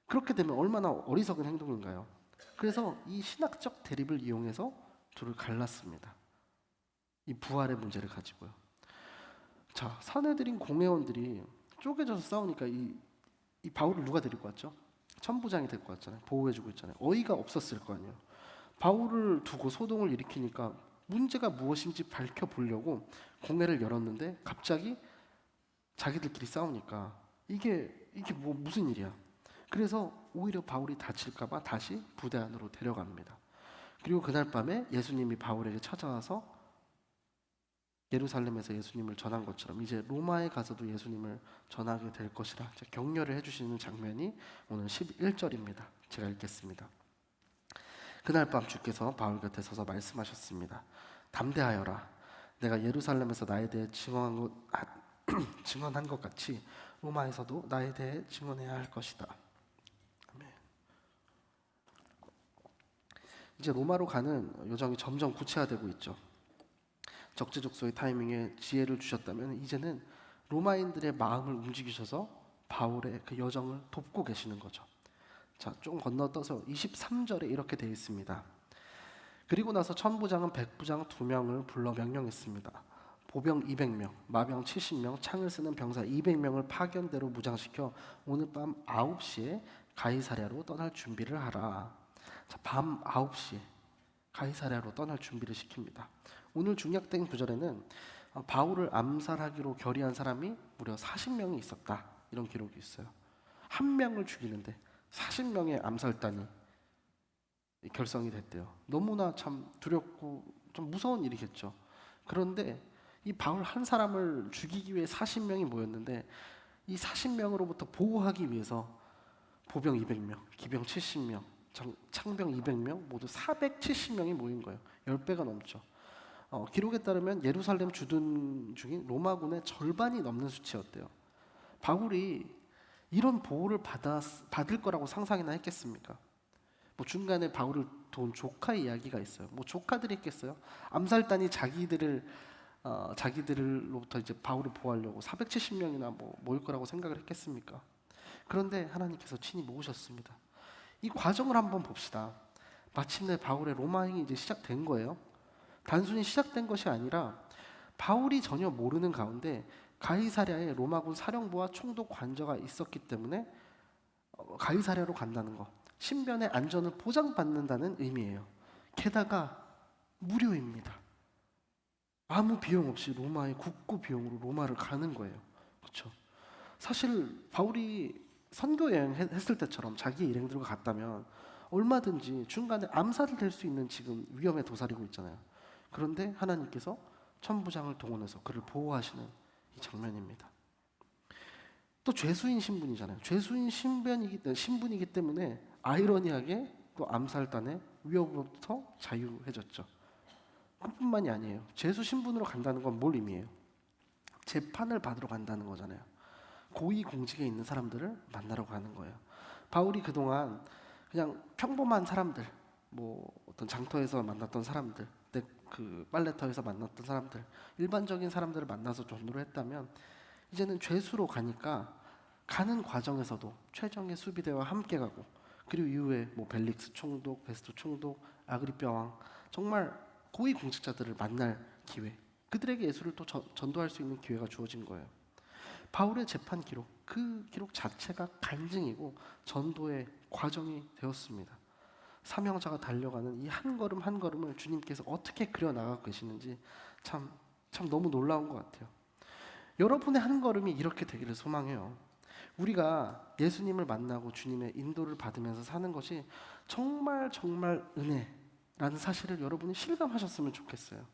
그렇게 되면 얼마나 어리석은 행동인가요? 그래서 이 신학적 대립을 이용해서 둘을 갈랐습니다. 이 부활의 문제를 가지고요. 자, 사내들인 공회원들이 쪼개져서 싸우니까 이 바울을 누가 데리고 왔죠? 천부장이 데리고 왔잖아요. 보호해주고 있잖아요. 어이가 없었을 거 아니에요. 바울을 두고 소동을 일으키니까 문제가 무엇인지 밝혀보려고 공회를 열었는데 갑자기 자기들끼리 싸우니까 이게 뭐 무슨 일이야. 그래서 오히려 바울이 다칠까봐 다시 부대 안으로 데려갑니다. 그리고 그날 밤에 예수님이 바울에게 찾아와서 예루살렘에서 예수님을 전한 것처럼 이제 로마에 가서도 예수님을 전하게 될 것이라 격려를 해주시는 장면이 오늘 11절입니다. 제가 읽겠습니다. 그날 밤 주께서 바울 곁에 서서 말씀하셨습니다. 담대하여라. 내가 예루살렘에서 나에 대해 증언한 것 같이 로마에서도 나에 대해 증언해야 할 것이다. 아멘. 이제 로마로 가는 여정이 점점 구체화되고 있죠. 적재적소의 타이밍에 지혜를 주셨다면 이제는 로마인들의 마음을 움직이셔서 바울의 그 여정을 돕고 계시는 거죠. 자, 조금 건너떠서 23절에 이렇게 되어 있습니다. 그리고 나서 천부장은 백부장 2명을 불러 명령했습니다. 보병 200명, 마병 70명, 창을 쓰는 병사 200명을 파견대로 무장시켜 오늘 밤 9시에 가이사랴로 떠날 준비를 하라. 자, 밤 9시에 가이사랴로 떠날 준비를 시킵니다. 오늘 중약된 구절에는 바울을 암살하기로 결의한 사람이 무려 40명이 있었다. 이런 기록이 있어요. 한 명을 죽이는데 40명의 암살단이 결성이 됐대요. 너무나 참 두렵고 좀 무서운 일이겠죠. 그런데 이 바울 한 사람을 죽이기 위해 40명이 모였는데 이 40명으로부터 보호하기 위해서 보병 200명, 기병 70명, 창병 200명 모두 470명이 모인 거예요. 10배가 넘죠. 기록에 따르면 예루살렘 주둔 중인 로마군의 절반이 넘는 수치였대요. 바울이 이런 보호를 받을 거라고 상상이나 했겠습니까? 뭐 중간에 바울을 도운 조카 이야기가 있어요. 뭐 조카들이 있겠어요? 암살단이 자기들로부터 이제 바울을 보호하려고 470명이나 모일 거라고 생각을 했겠습니까? 그런데 하나님께서 친히 모으셨습니다. 이 과정을 한번 봅시다. 마침내 바울의 로마행이 이제 시작된 거예요. 단순히 시작된 것이 아니라 바울이 전혀 모르는 가운데 가이사랴에 로마군 사령부와 총독 관저가 있었기 때문에 가이사랴로 간다는 거, 신변의 안전을 보장받는다는 의미예요. 게다가 무료입니다. 아무 비용 없이 로마의 국고 비용으로 로마를 가는 거예요. 그렇죠? 사실 바울이 선교 여행 했을 때처럼 자기 일행들과 갔다면 얼마든지 중간에 암살이 될 수 있는 지금 위험에 도사리고 있잖아요. 그런데 하나님께서 천부장을 동원해서 그를 보호하시는 이 장면입니다. 또 죄수인 신분이잖아요. 죄수인 신분이기 때문에 아이러니하게 또 암살단의 위협으로부터 자유해졌죠. 그뿐만이 아니에요. 죄수 신분으로 간다는 건 뭘 의미해요? 재판을 받으러 간다는 거잖아요. 고위 공직에 있는 사람들을 만나러 가는 거예요. 바울이 그동안 그냥 평범한 사람들, 뭐 어떤 장터에서 만났던 사람들, 그 빨래터에서 만났던 사람들, 일반적인 사람들을 만나서 전도를 했다면, 이제는 죄수로 가니까 가는 과정에서도 최정예 수비대와 함께 가고, 그리고 이후에 뭐 벨릭스 총독, 베스토 총독, 아그리빠 왕, 정말 고위 공직자들을 만날 기회, 그들에게 예수를 또 전도할 수 있는 기회가 주어진 거예요. 바울의 재판 기록, 그 기록 자체가 간증이고 전도의 과정이 되었습니다. 사명자가 달려가는 이 한 걸음 한 걸음을 주님께서 어떻게 그려나가고 계시는지 참 너무 놀라운 것 같아요. 여러분의 한 걸음이 이렇게 되기를 소망해요. 우리가 예수님을 만나고 주님의 인도를 받으면서 사는 것이 정말 은혜라는 사실을 여러분이 실감하셨으면 좋겠어요.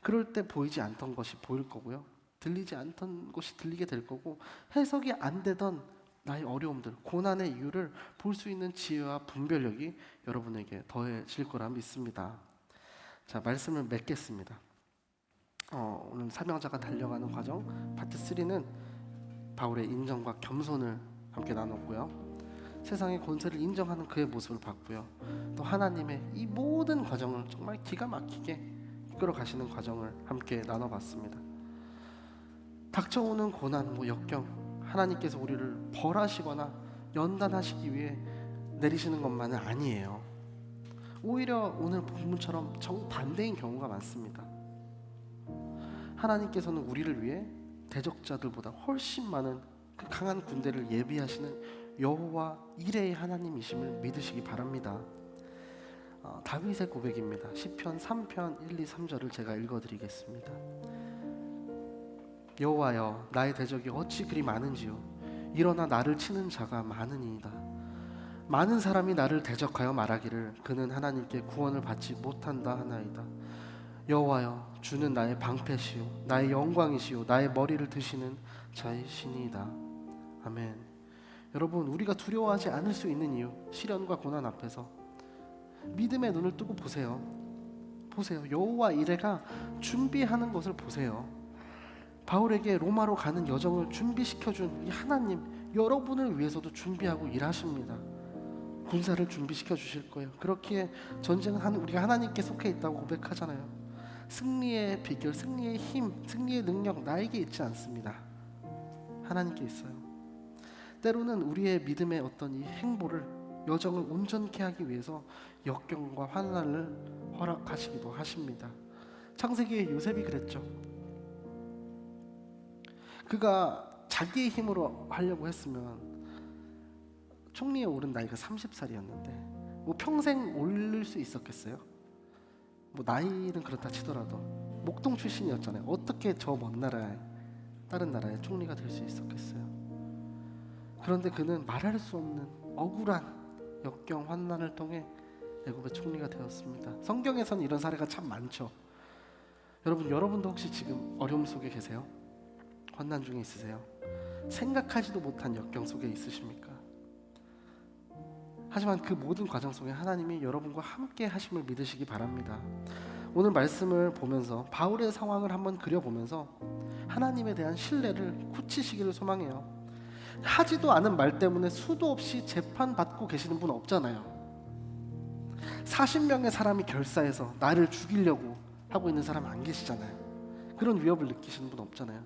그럴 때 보이지 않던 것이 보일 거고요, 들리지 않던 것이 들리게 될 거고, 해석이 안 되던 나의 어려움들, 고난의 이유를 볼 수 있는 지혜와 분별력이 여러분에게 더해질 거라 믿습니다. 자, 말씀을 맺겠습니다. 오늘 사명자가 달려가는 과정 파트 3는 바울의 인정과 겸손을 함께 나눴고요, 세상의 권세를 인정하는 그의 모습을 봤고요, 또 하나님의 이 모든 과정을 정말 기가 막히게 이끌어 가시는 과정을 함께 나눠봤습니다. 닥쳐오는 고난, 역경, 하나님께서 우리를 벌하시거나 연단하시기 위해 내리시는 것만은 아니에요. 오히려 오늘 본문처럼 정반대인 경우가 많습니다. 하나님께서는 우리를 위해 대적자들보다 훨씬 많은 그 강한 군대를 예비하시는 여호와 이레의 하나님이심을 믿으시기 바랍니다. 다윗의 고백입니다. 시편 3편 1, 2, 3절을 제가 읽어드리겠습니다. 여호와여, 나의 대적이 어찌 그리 많은지요. 일어나 나를 치는 자가 많으니이다. 많은 사람이 나를 대적하여 말하기를 그는 하나님께 구원을 받지 못한다 하나이다. 여호와여, 주는 나의 방패시요 나의 영광이시요 나의 머리를 드시는 자의 신이이다. 아멘. 여러분, 우리가 두려워하지 않을 수 있는 이유, 시련과 고난 앞에서 믿음의 눈을 뜨고 보세요. 여호와 이레가 준비하는 것을 보세요. 바울에게 로마로 가는 여정을 준비시켜준 이 하나님, 여러분을 위해서도 준비하고 일하십니다. 군사를 준비시켜 주실 거예요. 그렇기에 전쟁은 우리가 하나님께 속해 있다고 고백하잖아요. 승리의 비결, 승리의 힘, 승리의 능력 나에게 있지 않습니다. 하나님께 있어요. 때로는 우리의 믿음의 어떤 이 행보를, 여정을 온전케 하기 위해서 역경과 환난을 허락하시기도 하십니다. 창세기의 요셉이 그랬죠. 그가 자기의 힘으로 하려고 했으면 총리에 오른 나이가 30살이었는데 뭐 평생 오를 수 있었겠어요? 뭐 나이는 그렇다 치더라도 목동 출신이었잖아요. 어떻게 저 먼 나라에, 다른 나라의 총리가 될 수 있었겠어요? 그런데 그는 말할 수 없는 억울한 역경 환난을 통해 애굽의 총리가 되었습니다. 성경에서는 이런 사례가 참 많죠. 여러분도 혹시 지금 어려움 속에 계세요? 환난 중에 있으세요? 생각하지도 못한 역경 속에 있으십니까? 하지만 그 모든 과정 속에 하나님이 여러분과 함께 하심을 믿으시기 바랍니다. 오늘 말씀을 보면서 바울의 상황을 한번 그려보면서 하나님에 대한 신뢰를 굳히시기를 소망해요. 하지도 않은 말 때문에 수도 없이 재판받고 계시는 분 없잖아요. 40명의 사람이 결사해서 나를 죽이려고 하고 있는 사람 안 계시잖아요. 그런 위협을 느끼시는 분 없잖아요.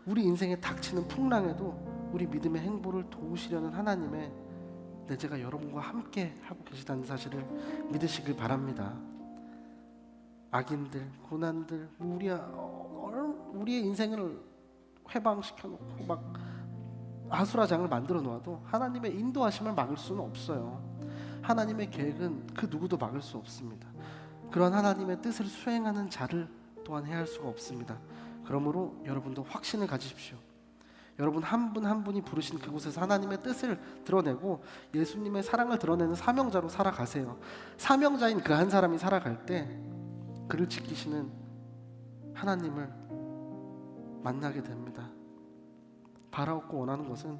우리 인생에 닥치는 풍랑에도 우리 믿음의 행보를 도우시려는 하나님의 내재가 여러분과 함께 하고 계시다는 사실을 믿으시길 바랍니다. 악인들, 고난들, 우리의 인생을 회방시켜놓고 막 아수라장을 만들어 놓아도 하나님의 인도하심을 막을 수는 없어요. 하나님의 계획은 그 누구도 막을 수 없습니다. 그런 하나님의 뜻을 수행하는 자를 또한 해할 수가 없습니다. 그러므로 여러분도 확신을 가지십시오. 여러분 한 분 한 분이 부르신 그곳에서 하나님의 뜻을 드러내고 예수님의 사랑을 드러내는 사명자로 살아가세요. 사명자인 그 한 사람이 살아갈 때 그를 지키시는 하나님을 만나게 됩니다. 바라고 원하는 것은,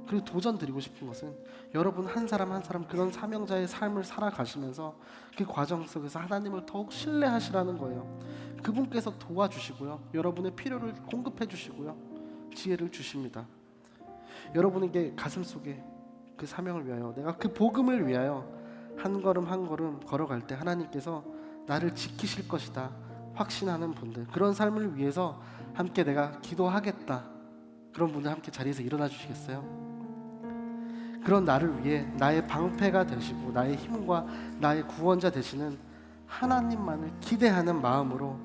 그리고 도전 드리고 싶은 것은 여러분 한 사람 한 사람 그런 사명자의 삶을 살아가시면서 그 과정 속에서 하나님을 더욱 신뢰하시라는 거예요. 그분께서 도와주시고요, 여러분의 필요를 공급해 주시고요, 지혜를 주십니다. 여러분에게 가슴속에 그 사명을 위하여, 내가 그 복음을 위하여 한 걸음 한 걸음 걸어갈 때 하나님께서 나를 지키실 것이다 확신하는 분들, 그런 삶을 위해서 함께 내가 기도하겠다, 그런 분들 함께 자리에서 일어나 주시겠어요? 그런 나를 위해 나의 방패가 되시고 나의 힘과 나의 구원자 되시는 하나님만을 기대하는 마음으로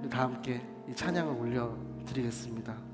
다 함께 이 찬양을 올려드리겠습니다.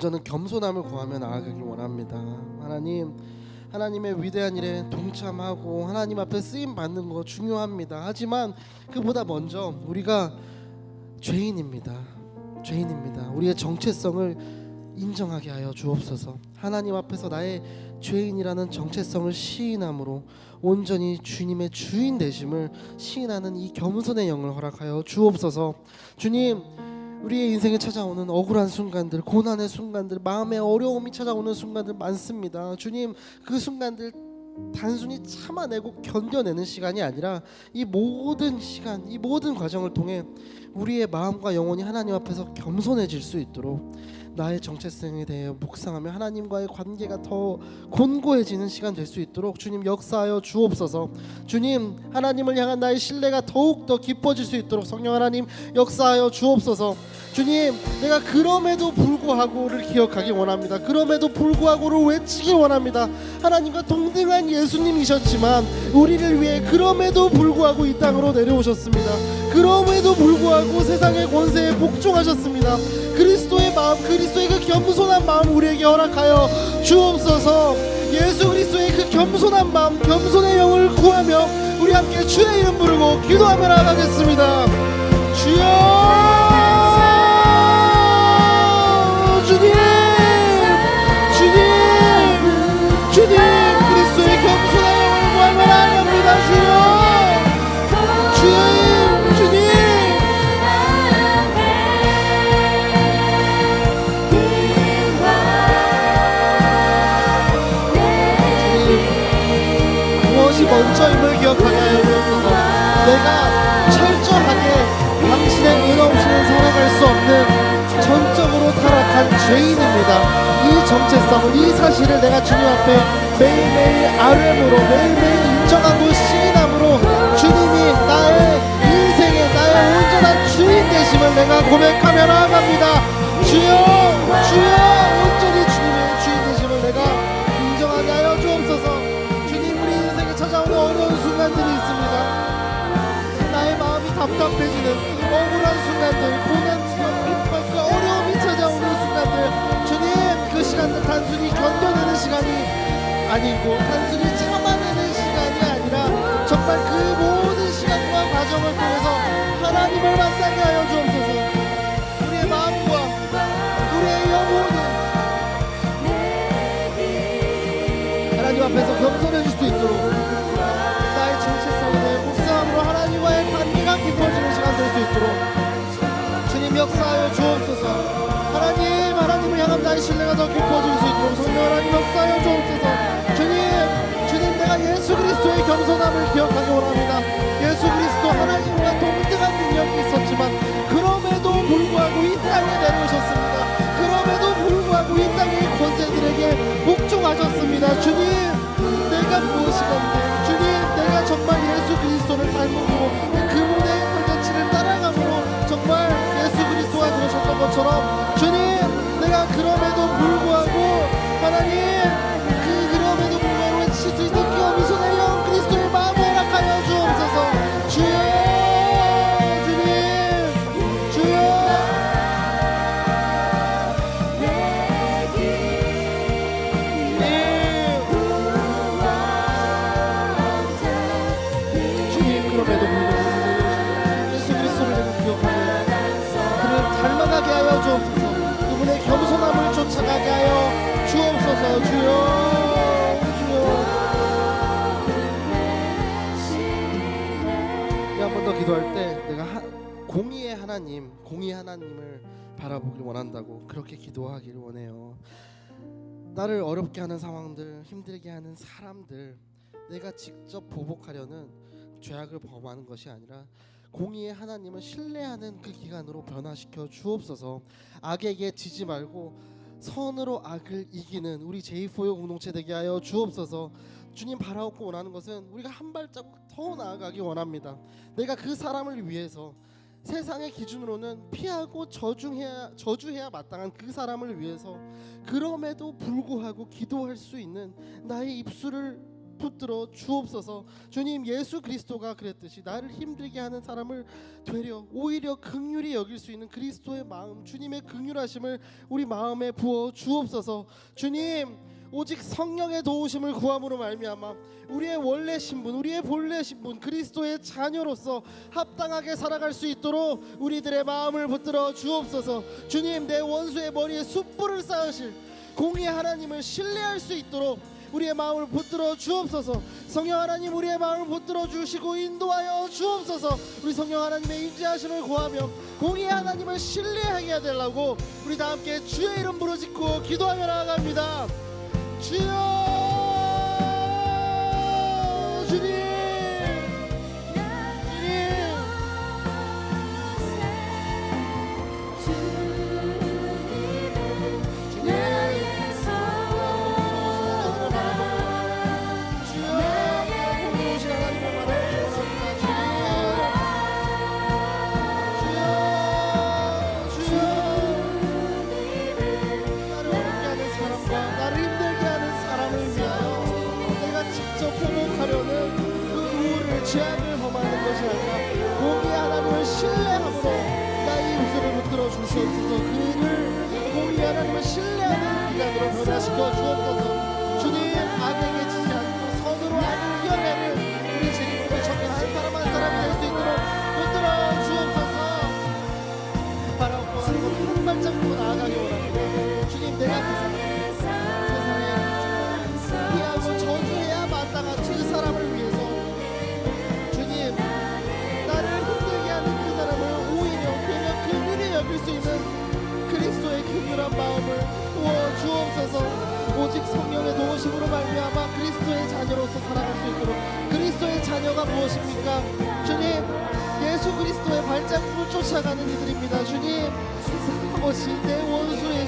먼저는 겸손함을 구하며 나아가길 원합니다. 하나님, 하나님의 위대한 일에 동참하고 하나님 앞에 쓰임 받는 거 중요합니다. 하지만 그보다 먼저 우리가 죄인입니다. 우리의 정체성을 인정하게 하여 주옵소서. 하나님 앞에서 나의 죄인이라는 정체성을 시인함으로 온전히 주님의 주인 되심을 시인하는 이 겸손의 영을 허락하여 주옵소서. 주님, 우리의 인생에 찾아오는 억울한 순간들, 고난의 순간들, 마음의 어려움이 찾아오는 순간들 많습니다. 주님, 그 순간들 단순히 참아내고 견뎌내는 시간이 아니라 이 모든 시간, 이 모든 과정을 통해 우리의 마음과 영혼이 하나님 앞에서 겸손해질 수 있도록 나의 정체성에 대해 묵상하며 하나님과의 관계가 더 곤고해지는 시간 될 수 있도록 주님 역사하여 주옵소서. 주님, 하나님을 향한 나의 신뢰가 더욱더 깊어질 수 있도록 성령 하나님 역사하여 주옵소서. 주님, 내가 그럼에도 불구하고를 기억하기 원합니다. 그럼에도 불구하고를 외치기 원합니다. 하나님과 동등한 예수님이셨지만 우리를 위해 그럼에도 불구하고 이 땅으로 내려오셨습니다. 그럼에도 불구하고 세상의 권세에 복종하셨습니다. 그리스도의 마음, 그리스도의 그 겸손한 마음 우리에게 허락하여 주옵소서. 예수 그리스도의 그 겸손한 마음, 겸손의 영을 구하며 우리 함께 주의 이름 부르고 기도하며 나아가겠습니다. 주여, 주님, 그리스도의 겸손한 영을 구하며 나아갑니다. 주님. 무엇이 먼저임을 기억하게 하여 주옵소서. 내가 철저하게 당신의 은 없이는 살아갈 수 없는 전적으로 타락한 죄인입니다. 이 정체성을, 이 사실을 내가 주님 앞에 매일매일 RM으로 매일매일 인정하고 시인함으로 주님이 나의 인생의 나의 온전한 주인 되심을 내가 고백하며 나아갑니다. 주여, 온전히 주님의 주인 되심을 내가 인정하게 하여 주옵소서. 주님, 우리 인생에 찾아오는 어려운 순간들이 있습니다. 나의 마음이 답답해지는 억울한 순간들, 고난과 핍박과 어려움이 찾아오는 순간들, 주님, 그 시간들 단순히 견뎌내는 시간이 아니고 단순히 참아내는 시간이 아니라 정말 그 모든 시간과 과정을 통해서 하나님을 만나게 하여 주옵소서. 우리의 마음과 우리의 영혼이 하나님 앞에서 겸손해질 수 있도록 나의 정체성에 대해 묵상함으로 하나님과의 관계가 깊어지는 시간 될 수 있도록 주님 역사하여 주옵소서. 하나님을 향한 나의 신뢰가 더 깊어질 수 있도록 성령 하나님 역사하여 주옵소서. 주님, 내가 예수 그리스도의 겸손함을 기억하기 원합니다. 예수 그리스도 하나님과 동등한 능력이 있었지만 그럼에도 불구하고 이 땅에 내려오셨습니다. 그럼에도 불구하고 이 땅의 권세들에게 복종하셨습니다. 주님, 내가 무엇이건데, 주님, 내가 정말 예수 그리스도를 닮음으로 그분의 콘텐츠를 따라감으로 정말 예수 그리스도가 그러셨던 것처럼 주님, 내가 그럼에도 불구하고 하나님, 그럼에도 불구하고 외칠 수 있는 겸손의 영 그리스도의 마음을 허락하여 주옵소서. 주여, 주님, 그럼에도 불구하고 예수 그리스도를 내가 기억하며 그를 닮아가게 하여 주옵소서. 그분의 겸손함을 쫓아가게 하여 주옵소서. 주여. 한 번 더 기도할 때 내가 공의의 하나님을 바라보길 원한다고 그렇게 기도하기를 원해요. 나를 어렵게 하는 상황들, 힘들게 하는 사람들, 내가 직접 보복하려는 죄악을 범하는 것이 아니라 공의의 하나님을 신뢰하는 그 기간으로 변화시켜 주옵소서. 악에게 지지 말고 선으로 악을 이기는 우리 J4요 공동체 되게 하여 주옵소서. 주님, 바라옵고 원하는 것은 우리가 한 발자국 더 나아가기 원합니다. 내가 그 사람을 위해서 세상의 기준으로는 피하고 저주해야 마땅한 그 사람을 위해서 그럼에도 불구하고 기도할 수 있는 나의 입술을
붙들어 주옵소서. 주님, 예수 그리스도가 그랬듯이 나를 힘들게 하는 사람을 되려 오히려 긍휼히 여길 수 있는 그리스도의 마음, 주님의 긍휼하심을 우리 마음에 부어 주옵소서. 주님, 오직 성령의 도우심을 구함으로 말미암아 우리의 원래 신분, 우리의 본래 신분, 그리스도의 자녀로서 합당하게 살아갈 수 있도록 우리들의 마음을 붙들어 주옵소서. 주님, 내 원수의 머리에 숯불을 쌓으실 공의 하나님을 신뢰할 수 있도록 우리의 마음을 붙들어 주옵소서. 성령 하나님, 우리의 마음을 붙들어 주시고 인도하여 주옵소서. 우리 성령 하나님의 인지하심을 구하며 공의 하나님을 신뢰하게 해달라고 우리 다 함께 주의 이름 부르짖고 기도하며 나아갑니다. 주여, 주님, 죄악을 범하는 것이 아니라 공의 하나님을 신뢰함으로 나의 입술을 붙들어 주시옵소서. 그를 공의 하나님을 신뢰하는 기간으로 변화시켜 주옵소서. 주님, 악에게 지지 않고 선으로 악을 이겨내는 우리 주님을 정말 한 사람 한 사람이 될 수 있도록 붙들어 주옵소서. 바라고 하는 것을 한 발짝으로 나아가기 원합니다. 주님, 내가 그 세상에 피하고 저주해야 마땅한 그 사람을 위해서 수 있는 그리스도의 긍휼한 마음을 부어 주옵소서. 오직 성령의 도우심으로 말미암아 그리스도의 자녀로서 살아갈 수 있도록. 그리스도의 자녀가 무엇입니까? 주님, 예수 그리스도의 발자국을 쫓아가는 이들입니다. 주님, 아버지, 내 원수의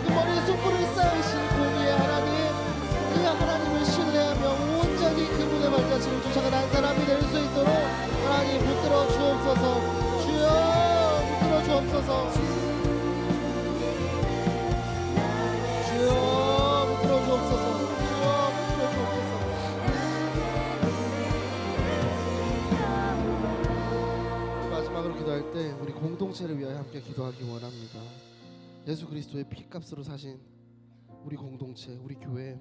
그 머리에 숯불을 쌓으신 공의의 하나님, 그 하나님을 신뢰하며 온전히 그분의 발자취를 쫓아가는 한 사람이 될 수 있도록 하나님 붙들어 주옵소서. 주여, 주옵소서. 주여, 붙들어 주옵소서. 주여, 붙들어 주옵소서. 마지막으로 기도할 때 우리 공동체를 위하여 함께 기도하기 원합니다. 예수 그리스도의 피값으로 사신 우리 공동체, 우리 교회,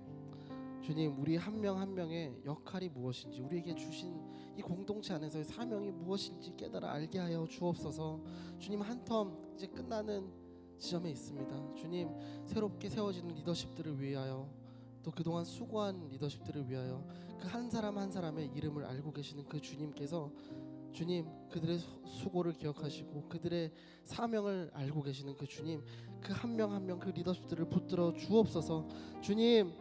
주님, 우리 한 명 한 명의 역할이 무엇인지, 우리에게 주신 이 공동체 안에서의 사명이 무엇인지 깨달아 알게 하여 주옵소서. 주님, 한 텀 이제 끝나는 지점에 있습니다. 주님, 새롭게 세워지는 리더십들을 위하여, 또 그동안 수고한 리더십들을 위하여 그 한 사람 한 사람의 이름을 알고 계시는 그 주님께서, 주님, 그들의 수고를 기억하시고 그들의 사명을 알고 계시는 그 주님, 그 한 명 한 명 그 리더십들을 붙들어 주옵소서. 주님,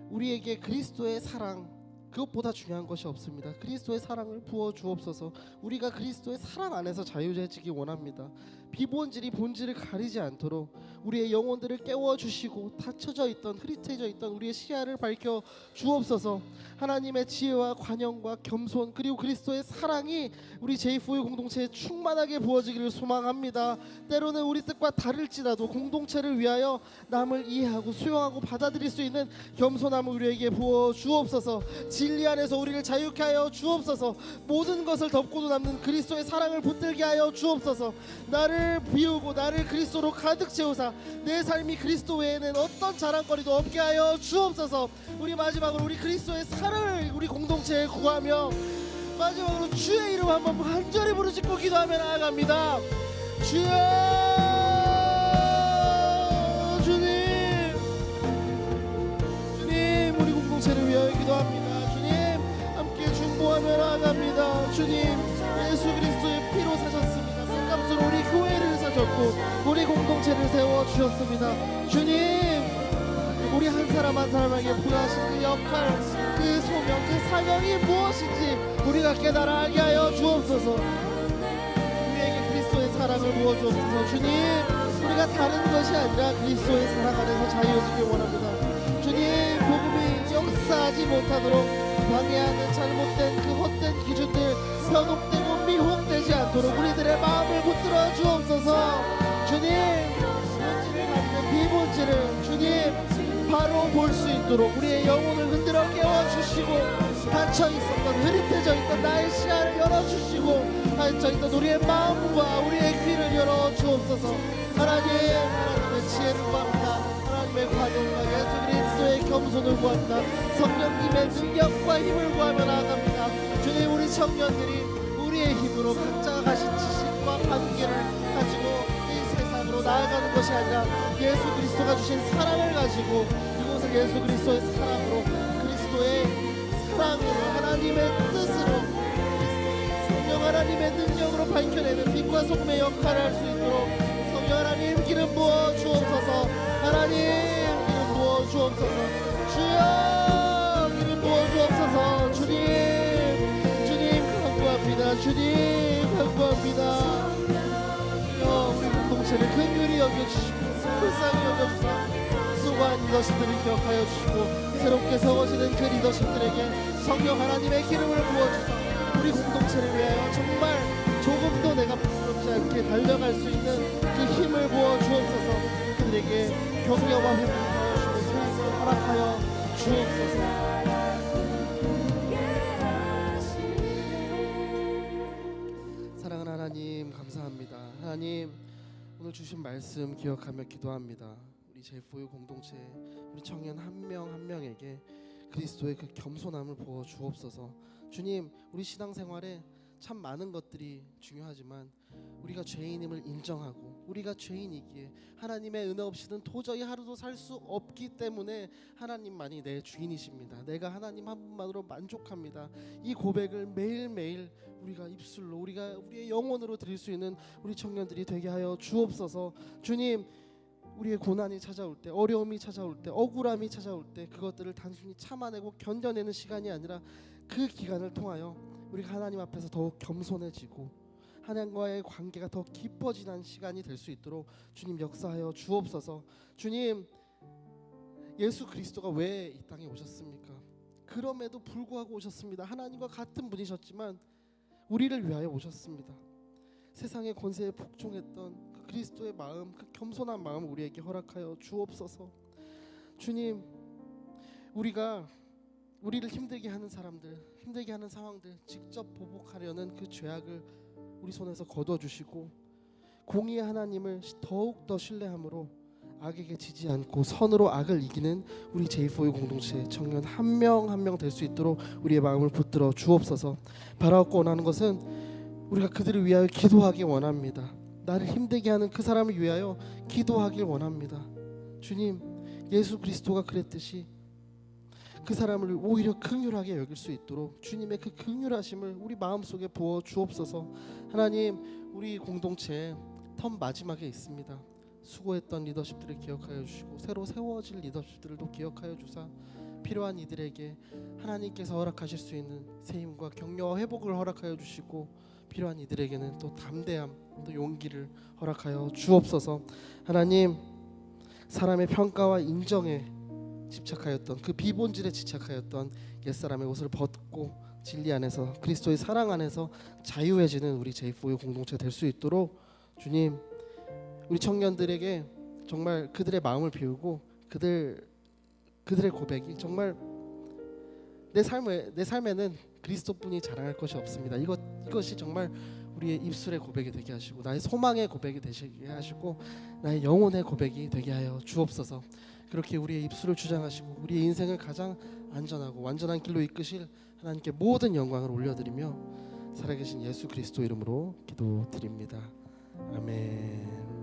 우리에게 그리스도의 사랑, 그것보다 중요한 것이 없습니다. 그리스도의 사랑을 부어 주옵소서. 우리가 그리스도의 사랑 안에서 자유해지기 원합니다. 비본질이 본질을 가리지 않도록 우리의 영혼들을 깨워주시고 닫혀져 있던, 흐릿해져 있던 우리의 시야를 밝혀 주옵소서. 하나님의 지혜와 관용과 겸손, 그리고 그리스도의 사랑이 우리 제2후의 공동체에 충만하게 부어지기를 소망합니다. 때로는 우리 뜻과 다를지라도 공동체를 위하여 남을 이해하고 수용하고 받아들일 수 있는 겸손함을 우리에게 부어 주옵소서. 진리 안에서 우리를 자유케 하여 주옵소서. 모든 것을 덮고도 남는 그리스도의 사랑을 붙들게 하여 주옵소서. 나를 비우고 나를 그리스도로 가득 채우사 내 삶이 그리스도 외에는 어떤 자랑거리도 없게 하여 주옵소서. 우리 마지막으로 우리 그리스도의 사랑을 우리 공동체에 구하며 마지막으로 주의 이름 한번 간절히 부르짖고 기도하며 나아갑니다. 주여, 주님, 주님, 우리 공동체를 위하여 기도합니다. 주님, 함께 중보하며 나아갑니다. 주님, 예수 그리스도의 피로 사셨습니다. 값으로 우리 교회를 사셨고 우리 공동체를 세워주셨습니다. 주님, 우리 한 사람 한 사람에게 부여하신 그 역할, 그 소명, 그 사명이 무엇인지 우리가 깨달아 알게 하여 주옵소서. 우리에게 그리스도의 사랑을 부어주옵소서. 주님, 우리가 다른 것이 아니라 그리스도의 사랑 안에서 자유해지길 원합니다. 주님, 복음이 역사하지 못하도록 방해하는 잘못된 그 헛된 기준들 현혹되고 미혹되지 않도록 우리들의 마음을 붙들어 주옵소서. 주님, 본질을 가리는 비본질을 주님 바로 영광을 볼 수 있도록 우리의 영혼을 흔들어 깨워주시고, 닫혀 있었던, 흐릿해져 있던 나의 시야를 열어주시고, 닫혀 있던 우리의 마음과 우리의 귀를 열어주옵소서. 하나님의 지혜를 구합니다. 하나님의 과정과 예수 그리스도의 겸손을 구합니다. 성령님의 능력과 힘을 구하며 나아갑니다. 주님, 우리 청년들이 우리의 힘으로 각자가 가진 지식과 관계를 가지고 이 세상으로 나아가는 것이 아니라 예수 그리스도가 주신 사랑을 가지고 이곳을 예수 그리스도의 사랑으로, 그리스도의 사랑으로, 하나님의 뜻으로, 성령 하나님의 능력으로 밝혀내는 빛과 소금의 역할을 할 수 있도록 성령 하나님 기름 부어 주옵소서. 하나님 기름 부어 주옵소서. 주여 기름 부어 주옵소서. 주님 간구합니다. 주님 간구합니다. 주여 우리 공동체를 긍휼히 여겨주시고 불쌍히 여겨주사 수고한 리더십들을 기억하여 주시고, 새롭게 세워지는 그 리더십들에게 성령 하나님의 기름을 부어주사 우리 공동체를 위하여 정말 조금도 내가 부끄럽지 않게 달려갈 수 있는 그 힘을 부어 주옵소서. 그들에게 격려와 회복을 하여 주시고 세임을 허락하여 주옵소서. 사랑하는 하나님, 감사합니다. 하나님, 오늘 주신 말씀 기억하며 기도합니다. 우리 제4유 공동체, 우리 청년 한 명 한 명에게 그리스도의 그 겸손함을 부어 주옵소서. 주님, 우리 신앙생활에 참 많은 것들이 중요하지만 우리가 죄인임을 인정하고, 우리가 죄인이기에 하나님의 은혜 없이는 도저히 하루도 살 수 없기 때문에 하나님만이 내 주인이십니다. 내가 하나님 한 분만으로 만족합니다. 이 고백을 매일매일 우리가 입술로, 우리가 우리의 영혼으로 드릴 수 있는 우리 청년들이 되게 하여 주옵소서. 주님, 우리의 고난이 찾아올 때, 어려움이 찾아올 때, 억울함이 찾아올 때 그것들을 단순히 참아내고 견뎌내는 시간이 아니라 그 기간을 통하여 우리가 하나님 앞에서 더욱 겸손해지고 하나님과의 관계가 더 깊어지는 시간이 될 수 있도록 주님 역사하여 주옵소서. 주님, 예수 그리스도가 왜 이 땅에 오셨습니까? 그럼에도 불구하고 오셨습니다. 하나님과 같은 분이셨지만 우리를 위하여 오셨습니다. 세상의 권세에 복종했던 그 그리스도의 마음, 그 겸손한 마음을 우리에게 허락하여 주옵소서. 주님, 우리를 힘들게 하는 사람들, 힘들게 하는 상황들 직접 보복하려는 그 죄악을 우리 손에서 거둬주시고, 공의의 하나님을 더욱 더 신뢰함으로 악에게 지지 않고 선으로 악을 이기는 우리 제4유 공동체 청년 한 명 한 명 될 수 있도록 우리의 마음을 붙들어 주옵소서. 바라옵고 원하는 것은 우리가 그들을 위하여 기도하기 원합니다. 나를 힘들게 하는 그 사람을 위하여 기도하길 원합니다. 주님, 예수 그리스도가 그랬듯이 그 사람을 오히려 긍휼하게 여길 수 있도록 주님의 그 긍휼하심을 우리 마음속에 부어 주옵소서. 하나님, 우리 공동체 텀 마지막에 있습니다. 수고했던 리더십들을 기억하여 주시고 새로 세워질 리더십들도 기억하여 주사 필요한 이들에게 하나님께서 허락하실 수 있는 세임과 격려와 회복을 허락하여 주시고, 필요한 이들에게는 또 담대함, 또 용기를 허락하여 주옵소서. 하나님, 사람의 평가와 인정에 집착하였던, 그 비본질에 집착하였던 옛사람의 옷을 벗고 진리 안에서, 그리스도의 사랑 안에서 자유해지는 우리 제4유 공동체 될 수 있도록 주님, 우리 청년들에게 정말 그들의 마음을 비우고 그들의 고백이 정말 내 삶에는 그리스도뿐이 자랑할 것이 없습니다. 이것이 정말 우리의 입술의 고백이 되게 하시고, 나의 소망의 고백이 되시게 하시고, 나의 영혼의 고백이 되게 하여 주옵소서. 그렇게 우리의 입술을 주장하시고 우리의 인생을 가장 안전하고 완전한 길로 이끄실 하나님께 모든 영광을 올려드리며 살아계신 예수 그리스도 이름으로 기도드립니다. 아멘.